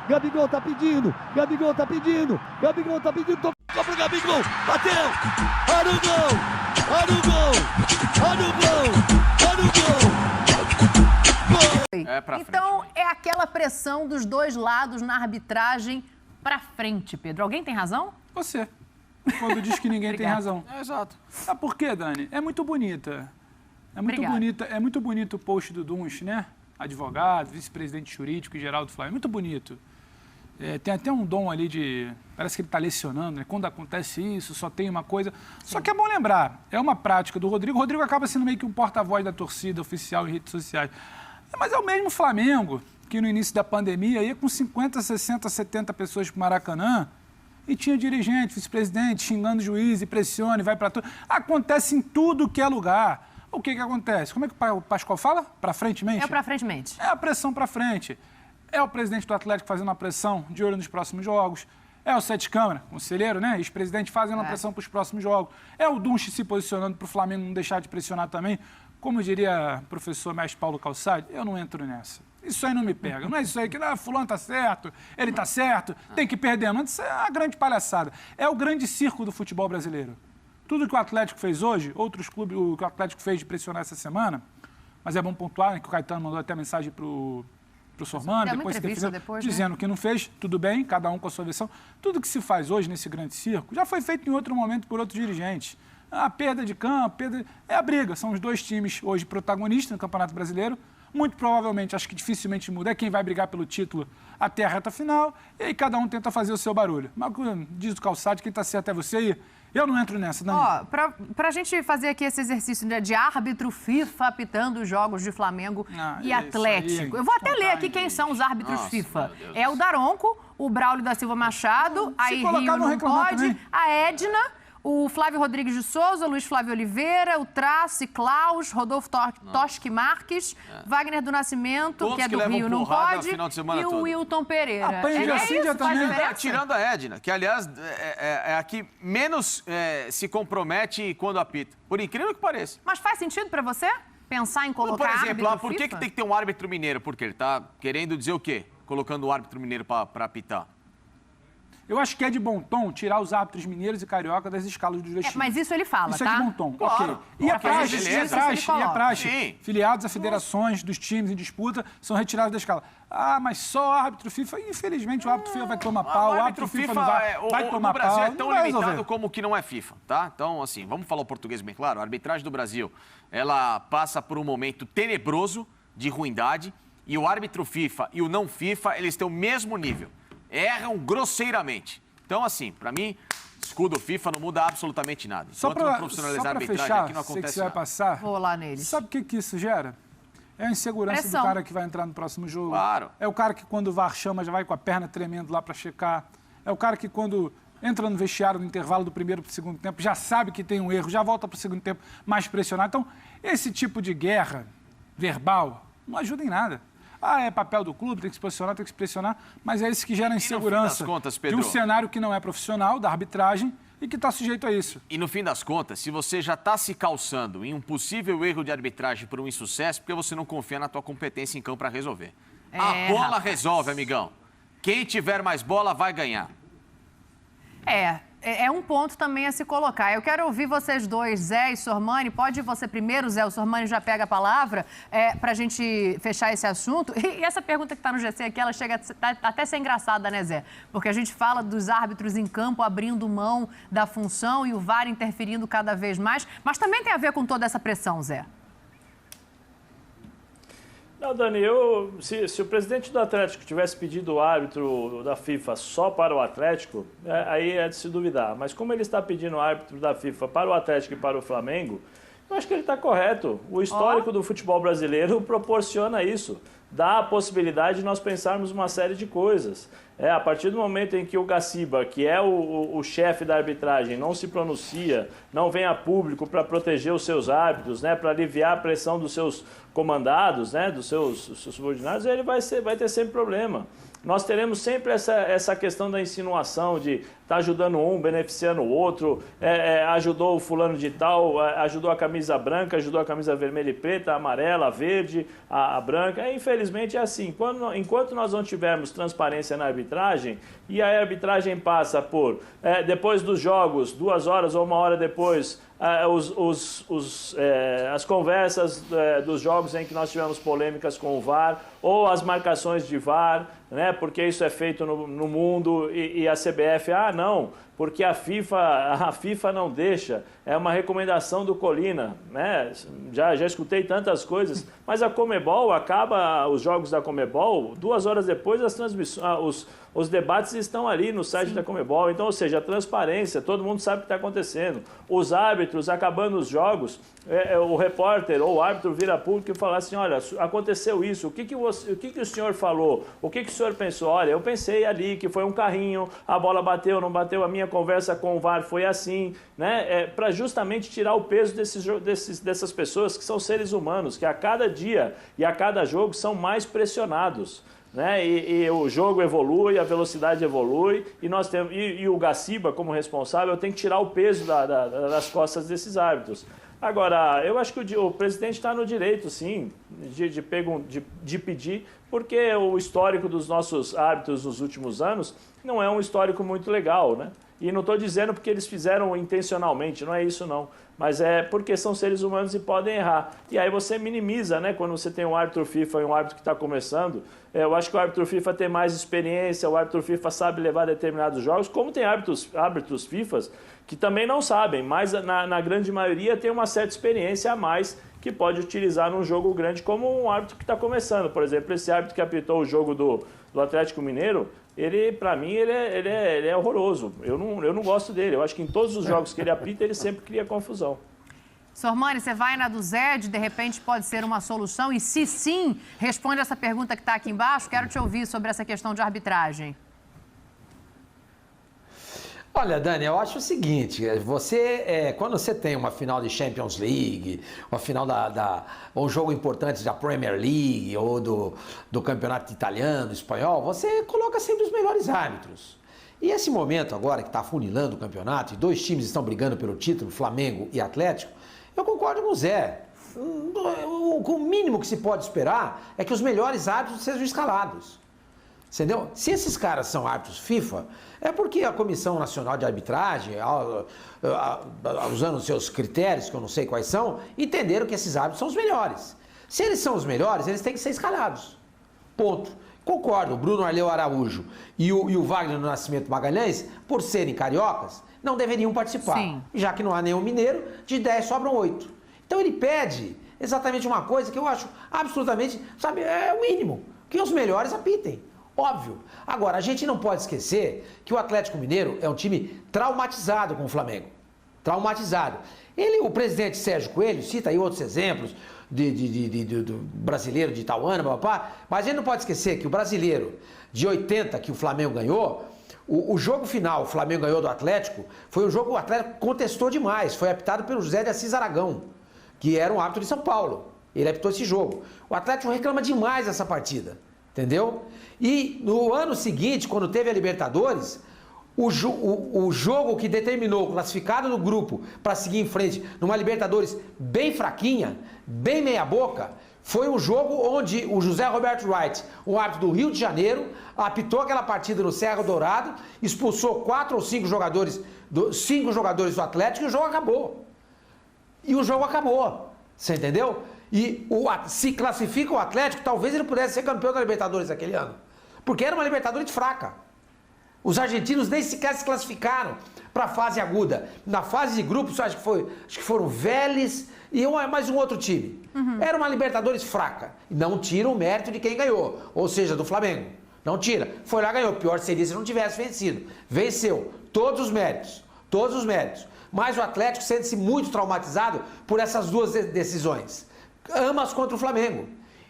Gabigol tá pedindo, Gabigol tá pedindo, Gabigol tá pedindo, tocou pro Gabigol, bateu, olha o gol, olha o gol, olha o gol, olha o gol. Então é aquela pressão dos dois lados na arbitragem pra frente, Pedro. Alguém tem razão? Você. Quando diz que ninguém tem razão. Exato. Sabe por quê, Dani? É muito bonita. É muito bonito o post do Dunst, né? Advogado, vice-presidente jurídico e geral do Flamengo. Muito bonito. Tem até um dom ali de... Parece que ele está lecionando, né? Quando acontece isso, só tem uma coisa. Só que é bom lembrar, é uma prática do Rodrigo. O Rodrigo acaba sendo meio que um porta-voz da torcida oficial em redes sociais. Mas é o mesmo Flamengo que no início da pandemia ia com 50, 60, 70 pessoas para o Maracanã e tinha dirigente, vice-presidente, xingando o juiz e pressiona e vai para tudo. Acontece em tudo que é lugar. O que acontece? Como é que o Pascoal fala? Para frente mente? É para frente mente. É a pressão para frente. É o presidente do Atlético fazendo uma pressão de olho nos próximos jogos. É o Sete Câmara, conselheiro, né? Ex-presidente fazendo uma pressão para os próximos jogos. É o Dunst se posicionando para o Flamengo não deixar de pressionar também. Como diria o professor mestre Paulo Calçade, eu não entro nessa. Isso aí não me pega. Não é isso aí que fulano tá certo, ele tá certo, tem que perder. Não, isso é uma grande palhaçada. É o grande circo do futebol brasileiro. Tudo que o Atlético fez hoje, outros clubes, o que o Atlético fez de pressionar essa semana, mas é bom pontuar, né, que o Caetano mandou até mensagem pro Sormani, depois dizendo que não fez, tudo bem, cada um com a sua versão. Tudo que se faz hoje nesse grande circo já foi feito em outro momento por outros dirigentes. A perda de campo, é a briga. São os dois times hoje protagonistas no Campeonato Brasileiro. Muito provavelmente, acho que dificilmente muda, é quem vai brigar pelo título até a reta final, e aí cada um tenta fazer o seu barulho. Mas diz o Calçade, quem está certo é você aí. Eu não entro nessa, Dani. Ó, pra gente fazer aqui esse exercício, né, de árbitro FIFA apitando os jogos de Flamengo e Atlético. Eu vou até ler aqui quem são os árbitros FIFA. É o Daronco, o Braulio da Silva Machado, a Rio não pode, a Edna, o Flávio Rodrigues de Souza, Luiz Flávio Oliveira, o Trace, Klaus, Rodolfo Toschi Marques, Wagner do Nascimento, todos que é do Rio, não pode, e o Wilton Pereira. Tirando a Edna, que, aliás, é a que menos se compromete quando apita. Por incrível que pareça. Mas faz sentido pra você pensar em colocar árbitro? Por exemplo, árbitro por que tem que ter um árbitro mineiro? Porque ele tá querendo dizer o quê? Colocando o árbitro mineiro para apitar. Eu acho que é de bom tom tirar os árbitros mineiros e carioca das escalas dos dois times. Mas isso ele fala, isso tá? É de bom tom, claro. Ok. E a praxe, Sim. Filiados a federações dos times em disputa são retirados da escala. Ah, mas só árbitro FIFA? Infelizmente o árbitro FIFA vai tomar pau, o árbitro FIFA não vai tomar pau. O Brasil é tão limitado como que não é FIFA, tá? Então, assim, vamos falar o português bem claro. A arbitragem do Brasil, ela passa por um momento tenebroso de ruindade e o árbitro FIFA e o não FIFA, eles têm o mesmo nível. Erram grosseiramente. Então, assim, para mim, escudo FIFA não muda absolutamente nada. Só para profissionalizar a arbitragem, aqui não acontece você vai passar. Vou lá neles. Sabe o que isso gera? É a insegurança do cara que vai entrar no próximo jogo. Claro. É o cara que quando o VAR chama já vai com a perna tremendo lá para checar. É o cara que quando entra no vestiário no intervalo do primeiro para o segundo tempo já sabe que tem um erro, já volta para o segundo tempo mais pressionado. Então, esse tipo de guerra verbal não ajuda em nada. Ah, é papel do clube, tem que se posicionar, tem que se pressionar, mas é isso que gera insegurança de um cenário que não é profissional, da arbitragem, e que está sujeito a isso. E no fim das contas, se você já está se calçando em um possível erro de arbitragem por um insucesso, porque você não confia na tua competência em campo para resolver. A bola resolve, amigão. Quem tiver mais bola vai ganhar. É um ponto também a se colocar. Eu quero ouvir vocês dois, Zé e Sormani. Pode ir você primeiro, Zé, o Sormani já pega a palavra, para a gente fechar esse assunto. E essa pergunta que está no GC aqui, ela chega até a ser engraçada, né, Zé? Porque a gente fala dos árbitros em campo abrindo mão da função e o VAR interferindo cada vez mais, mas também tem a ver com toda essa pressão, Zé. Não, Dani, se o presidente do Atlético tivesse pedido o árbitro da FIFA só para o Atlético, aí é de se duvidar. Mas como ele está pedindo o árbitro da FIFA para o Atlético e para o Flamengo, eu acho que ele está correto. O histórico do futebol brasileiro proporciona isso. Dá a possibilidade de nós pensarmos uma série de coisas. A partir do momento em que o Gaciba, que é o chefe da arbitragem, não se pronuncia, não vem a público para proteger os seus árbitros, né, para aliviar a pressão dos seus comandados, né, dos seus subordinados, ele vai ter sempre problema. Nós teremos sempre essa questão da insinuação de está ajudando um, beneficiando o outro, ajudou o fulano de tal, ajudou a camisa branca, ajudou a camisa vermelha e preta, a amarela, a verde, a branca. Infelizmente é assim, enquanto nós não tivermos transparência na arbitragem, e a arbitragem passa por, depois dos jogos, 2 horas ou 1 hora depois, as conversas dos jogos em que nós tivemos polêmicas com o VAR, ou as marcações de VAR, né, porque isso é feito no mundo, e a CBF, não, porque a FIFA não deixa, é uma recomendação do Colina, né? Já escutei tantas coisas, mas a Conmebol acaba os jogos da Conmebol, 2 horas depois as transmissões, os debates estão ali no site da Conmebol, então, ou seja, a transparência, todo mundo sabe o que está acontecendo. Os árbitros, acabando os jogos, o repórter ou o árbitro vira público e fala assim, olha, aconteceu isso, o que o senhor falou? O que o senhor pensou? Olha, eu pensei ali que foi um carrinho, a bola bateu, não bateu, a minha conversa com o VAR foi assim, né? Para justamente tirar o peso dessas pessoas que são seres humanos, que a cada dia e a cada jogo são mais pressionados. Né? E o jogo evolui, a velocidade evolui, e o Gaciba, como responsável, tem que tirar o peso das costas desses árbitros. Agora, eu acho que o presidente está no direito, sim, de pedir, porque o histórico dos nossos árbitros nos últimos anos não é um histórico muito legal, né? E não estou dizendo porque eles fizeram intencionalmente, não é isso não. Mas é porque são seres humanos e podem errar. E aí você minimiza, né? Quando você tem um árbitro FIFA e um árbitro que está começando. Eu acho que o árbitro FIFA tem mais experiência, o árbitro FIFA sabe levar determinados jogos, como tem árbitros FIFA que também não sabem, mas na grande maioria tem uma certa experiência a mais que pode utilizar num jogo grande, como um árbitro que está começando. Por exemplo, esse árbitro que apitou o jogo do Atlético Mineiro, para mim, ele é horroroso. Eu não gosto dele. Eu acho que em todos os jogos que ele apita, ele sempre cria confusão. Sormani, você vai na do Zé, de repente pode ser uma solução? E se sim, responde essa pergunta que está aqui embaixo. Quero te ouvir sobre essa questão de arbitragem. Olha, Dani, eu acho o seguinte, quando você tem uma final de Champions League, uma final ou um jogo importante da Premier League ou do campeonato italiano, espanhol, você coloca sempre os melhores árbitros. E esse momento agora que está afunilando o campeonato e 2 times estão brigando pelo título, Flamengo e Atlético, eu concordo com o Zé. O mínimo que se pode esperar é que os melhores árbitros sejam escalados. Entendeu? Se esses caras são árbitros FIFA, é porque a Comissão Nacional de Arbitragem, usando seus critérios, que eu não sei quais são, entenderam que esses árbitros são os melhores. Se eles são os melhores, eles têm que ser escalados. Ponto. Concordo, o Bruno Arleu Araújo e o Wagner Nascimento Magalhães, por serem cariocas, não deveriam participar. Sim. Já que não há nenhum mineiro, de 10 sobram 8. Então ele pede exatamente uma coisa que eu acho absolutamente, é o mínimo, que os melhores apitem. Óbvio. Agora, a gente não pode esquecer que o Atlético Mineiro é um time traumatizado com o Flamengo. Traumatizado. O presidente Sérgio Coelho cita aí outros exemplos do brasileiro de Itauana, papá, mas a gente não pode esquecer que o brasileiro de 80 que o Flamengo ganhou, o jogo final, o Flamengo ganhou do Atlético, foi um jogo que o Atlético contestou demais. Foi apitado pelo José de Assis Aragão, que era um árbitro de São Paulo. Ele apitou esse jogo. O Atlético reclama demais dessa partida. Entendeu? E no ano seguinte, quando teve a Libertadores, o jogo que determinou o classificado do grupo para seguir em frente numa Libertadores bem fraquinha, bem meia boca, foi um jogo onde o José Roberto Wright, um árbitro do Rio de Janeiro, apitou aquela partida no Cerro Dourado, expulsou 4 ou 5 jogadores, 5 jogadores do Atlético e o jogo acabou. Você entendeu? E se classifica o Atlético, talvez ele pudesse ser campeão da Libertadores aquele ano. Porque era uma Libertadores fraca. Os argentinos nem sequer se classificaram para a fase aguda. Na fase de grupos, acho que foram Vélez e mais um outro time. Era uma Libertadores fraca. Não tira o mérito de quem ganhou, ou seja, do Flamengo. Não tira. Foi lá e ganhou. Pior seria se não tivesse vencido. Venceu. Todos os méritos. Mas o Atlético sente-se muito traumatizado por essas 2 decisões. Ambas contra o Flamengo.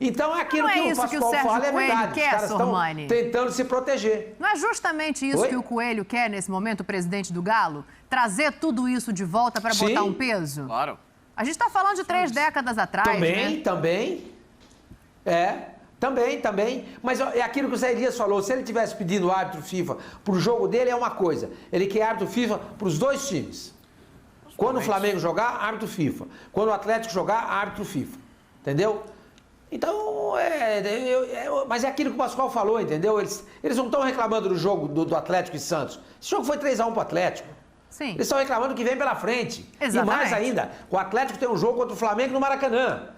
Então é aquilo que o Pascoal fala, é verdade. Os caras estão tentando se proteger. Não é justamente isso que o Coelho quer nesse momento, o presidente do Galo? Trazer tudo isso de volta para botar um peso? Claro. A gente está falando de 3 décadas atrás, Também. Também. Mas é aquilo que o Zé Elias falou. Se ele tivesse pedido árbitro FIFA pro jogo dele, é uma coisa. Ele quer árbitro FIFA pros dois times. Quando o Flamengo jogar, árbitro FIFA. Quando o Atlético jogar, árbitro FIFA. Entendeu? Então, mas é aquilo que o Pascoal falou, entendeu? Eles não estão reclamando do jogo do Atlético e Santos. Esse jogo foi 3-1 pro Atlético. Sim. Eles estão reclamando que vem pela frente. Exatamente. E mais ainda, o Atlético tem um jogo contra o Flamengo no Maracanã.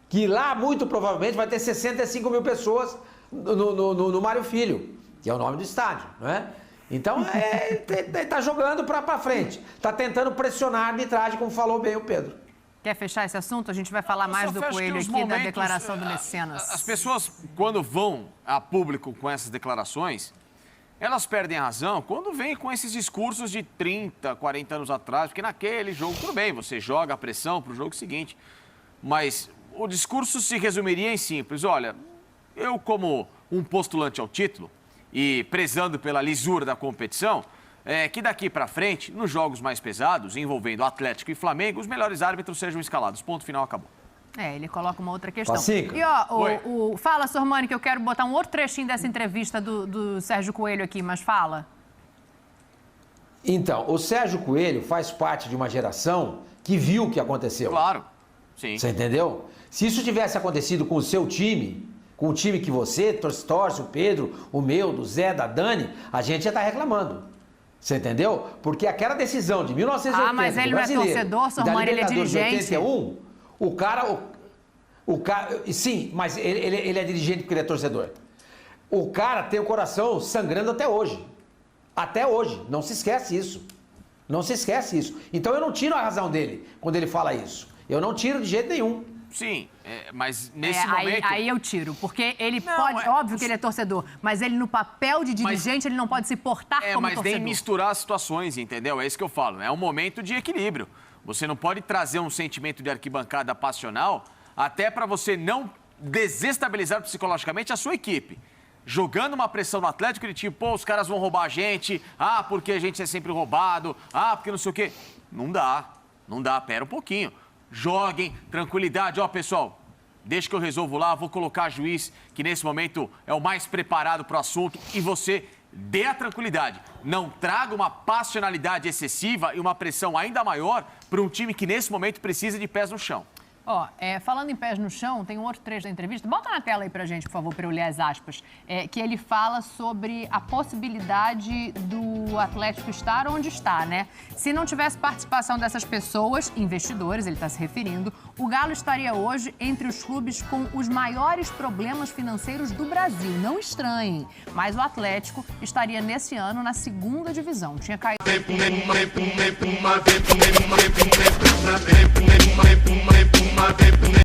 Que lá, muito provavelmente, vai ter 65 mil pessoas no Mário Filho, que é o nome do estádio, não é? Então, tá jogando pra frente. Tá tentando pressionar a arbitragem, como falou bem o Pedro. Quer fechar esse assunto? A gente vai falar mais do Coelho aqui, da declaração do Mecenas. As pessoas, quando vão a público com essas declarações, elas perdem a razão quando vêm com esses discursos de 30, 40 anos atrás, porque naquele jogo, tudo bem, você joga a pressão pro jogo seguinte, mas o discurso se resumiria em simples. Olha, eu como um postulante ao título e prezando pela lisura da competição, que daqui para frente, nos jogos mais pesados, envolvendo Atlético e Flamengo, os melhores árbitros sejam escalados. Ponto final, acabou. Ele coloca uma outra questão. Pacica. E fala, Sormani, que eu quero botar um outro trechinho dessa entrevista do Sérgio Coelho aqui, mas fala. Então, o Sérgio Coelho faz parte de uma geração que viu o que aconteceu. Claro, sim. Você entendeu? Se isso tivesse acontecido com o seu time, com o time que você torce, o Pedro, o meu, do Zé, da Dani, a gente já tá reclamando. Você entendeu? Porque aquela decisão de 1980 mas ele não é torcedor, Sormani, ele é dirigente. 81, o cara... Sim, mas ele é dirigente porque ele é torcedor. O cara tem o coração sangrando até hoje. Até hoje. Não se esquece isso. Não se esquece isso. Então eu não tiro a razão dele quando ele fala isso. Eu não tiro de jeito nenhum. Sim, mas nesse momento... Aí eu tiro, porque ele pode... Óbvio que ele é torcedor, mas ele no papel de dirigente, ele não pode se portar como mas torcedor. nem misturar as situações, entendeu? É isso que eu falo. É um momento de equilíbrio. Você não pode trazer um sentimento de arquibancada passional até para você não desestabilizar psicologicamente a sua equipe. Jogando uma pressão no Atlético de tipo, pô, os caras vão roubar a gente, porque a gente é sempre roubado, porque não sei o quê. Não dá, pera um pouquinho. Joguem, tranquilidade. Pessoal, deixa que eu resolvo lá, vou colocar juiz, que nesse momento é o mais preparado para o assunto, e você dê a tranquilidade. Não traga uma passionalidade excessiva e uma pressão ainda maior para um time que nesse momento precisa de pés no chão. Falando em pés no chão, tem um outro trecho da entrevista. Bota na tela aí pra gente, por favor, para eu ler as aspas. Que ele fala sobre a possibilidade do Atlético estar onde está, né? Se não tivesse participação dessas pessoas, investidores, ele está se referindo, o Galo estaria hoje entre os clubes com os maiores problemas financeiros do Brasil. Não estranhem, mas o Atlético estaria nesse ano na 2ª divisão. Tinha caído...